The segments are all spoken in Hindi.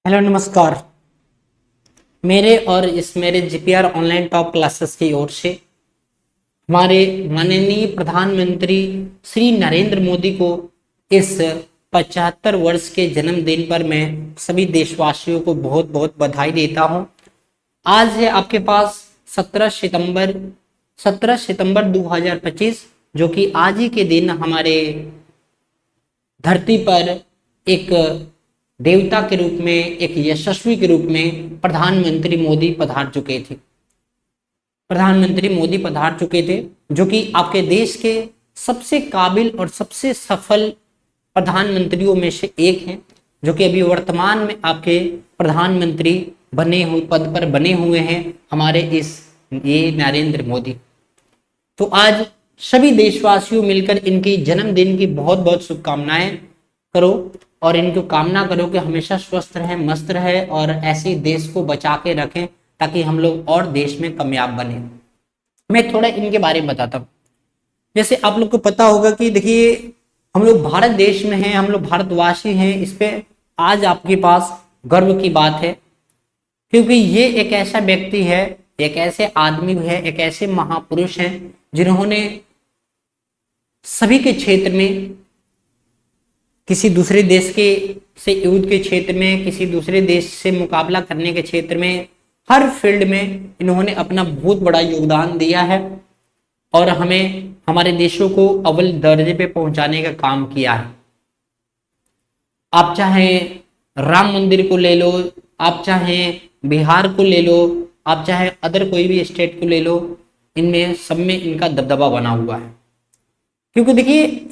हेलो नमस्कार। मेरे और इस मेरे जीपीआर ऑनलाइन टॉप क्लासेस की ओर से हमारे माननीय प्रधानमंत्री श्री नरेंद्र मोदी को इस 75 वर्ष के जन्मदिन पर मैं सभी देशवासियों को बहुत बहुत बधाई देता हूं। आज है आपके पास 17 सितंबर 2025, जो कि आज ही के दिन हमारे धरती पर एक देवता के रूप में, एक यशस्वी के रूप में प्रधानमंत्री मोदी पधार चुके थे, जो कि आपके देश के सबसे काबिल और सबसे सफल प्रधानमंत्रियों में से एक हैं, जो कि अभी वर्तमान में आपके प्रधानमंत्री पद पर बने हुए हैं हमारे ये नरेंद्र मोदी। तो आज सभी देशवासियों मिलकर इनके जन्मदिन की बहुत बहुत शुभकामनाएं करो और इनको कामना करो कि हमेशा स्वस्थ रहे, मस्त रहे और ऐसे ही देश को बचा के रखें ताकि हम लोग और देश में कामयाब बने। मैं थोड़ा इनके बारे में बताता हूँ। जैसे आप लोग को पता होगा कि देखिए, हम लोग भारत देश में हैं, हम लोग भारतवासी हैं। इस पे आज आपके पास गर्व की बात है, क्योंकि ये एक ऐसा व्यक्ति है, एक ऐसे आदमी है, एक ऐसे महापुरुष हैं जिन्होंने सभी के क्षेत्र में, किसी दूसरे देश के से युद्ध के क्षेत्र में, किसी दूसरे देश से मुकाबला करने के क्षेत्र में, हर फील्ड में इन्होंने अपना बहुत बड़ा योगदान दिया है और हमें, हमारे देशों को अव्वल दर्जे पे पहुंचाने का काम किया है। आप चाहे राम मंदिर को ले लो, आप चाहे बिहार को ले लो, आप चाहे अदर कोई भी स्टेट को ले लो, इनमें सब में इनका दबदबा बना हुआ है। क्योंकि देखिए,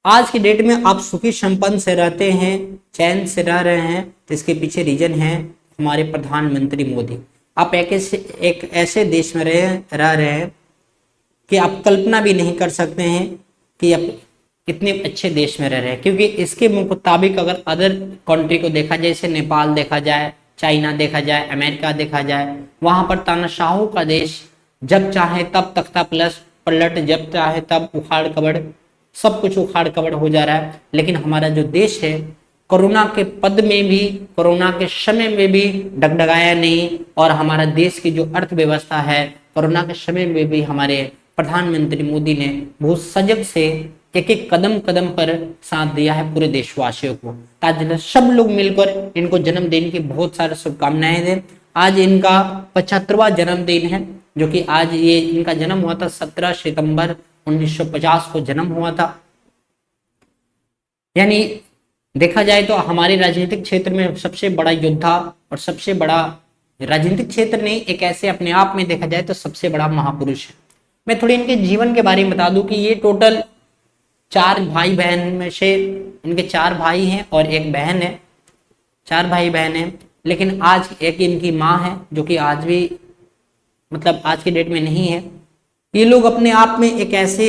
आज की डेट में आप सुखी संपन्न से रहते हैं, चैन से रह रहे हैं, तो इसके पीछे रीजन है हमारे प्रधानमंत्री मोदी। आप एक ऐसे देश में रह रहे हैं कि आप कल्पना भी नहीं कर सकते हैं कि आप इतने अच्छे देश में रह रहे हैं। क्योंकि इसके मुताबिक अगर अदर कंट्री को देखा जाए, जैसे नेपाल देखा जाए, चाइना देखा जाए, अमेरिका देखा जाए, वहां पर तानाशाहों का देश, जब चाहे तब तख्ता पलट, जब चाहे तब उखाड़ कबड़, सब कुछ उखाड़ कबड़ हो जा रहा है। लेकिन हमारा जो देश है, कोरोना के पद में भी, कोरोना के समय में भी डगडगाया नहीं, और हमारा देश की जो अर्थव्यवस्था है, कोरोना के समय में भी हमारे प्रधानमंत्री मोदी ने बहुत सजग से एक एक कदम कदम पर साथ दिया है पूरे देशवासियों को। ताकि सब लोग मिलकर इनको जन्मदिन की बहुत सारी शुभकामनाएं दें। आज इनका 75वां जन्मदिन है, जो कि आज ये इनका जन्म हुआ था 17 सितंबर 1950 को जन्म हुआ था। यानी देखा जाए तो हमारे राजनीतिक क्षेत्र में सबसे बड़ा योद्धा और सबसे बड़ा, राजनीतिक क्षेत्र नहीं, एक ऐसे अपने आप में देखा जाए तो सबसे बड़ा महापुरुष है। मैं थोड़ी इनके जीवन के बारे में बता दूं कि ये टोटल 4 भाई बहन में से, इनके 4 भाई हैं और एक बहन है, 4 भाई बहन हैं। लेकिन आज एक इनकी माँ है, जो कि आज भी, मतलब आज की डेट में नहीं है। ये लोग अपने आप में एक ऐसे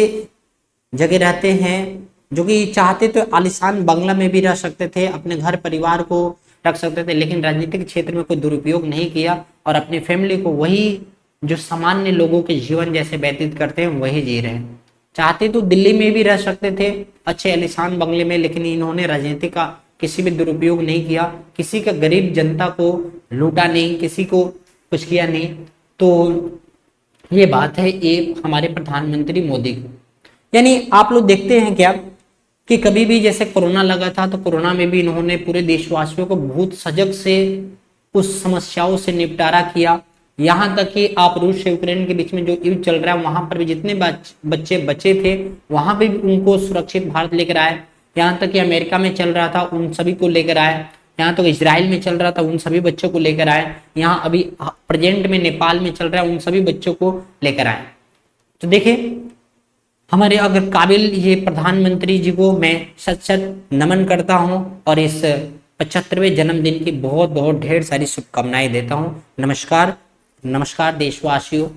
जगह रहते हैं, जो कि चाहते तो आलिशान बंगला में भी रह सकते थे, अपने घर परिवार को रख सकते थे, लेकिन राजनीतिक क्षेत्र में कोई दुरुपयोग नहीं किया और अपनी फैमिली को वही, जो सामान्य लोगों के जीवन जैसे व्यतीत करते हैं, वही जी रहे हैं। चाहते तो दिल्ली में भी रह सकते थे अच्छे आलिशान बंगले में, लेकिन इन्होंने राजनीति का किसी भी दुरुपयोग नहीं किया, किसी का गरीब जनता को लूटा नहीं, किसी को कुछ किया नहीं। तो ये बात है ये हमारे प्रधानमंत्री मोदी की। यानी आप लोग देखते हैं क्या कि कभी भी जैसे कोरोना लगा था, तो कोरोना में भी इन्होंने पूरे देशवासियों को बहुत सजग से उस समस्याओं से निपटारा किया। यहाँ तक कि आप रूस से यूक्रेन के बीच में जो युद्ध चल रहा है, वहां पर भी जितने बच्चे बचे थे, वहां पे भी उनको सुरक्षित भारत लेकर आए। यहाँ तक कि अमेरिका में चल रहा था, उन सभी को लेकर आए। यहाँ तक इजराइल में चल रहा था, उन सभी बच्चों को लेकर आए। यहाँ अभी प्रेजेंट में नेपाल में चल रहा है, उन सभी बच्चों को लेकर आए। तो देखिए, हमारे अगर काबिल ये प्रधानमंत्री जी को मैं सच सच नमन करता हूं और इस 75वें जन्मदिन की बहुत बहुत ढेर सारी शुभकामनाएं देता हूं। नमस्कार, नमस्कार देशवासियों।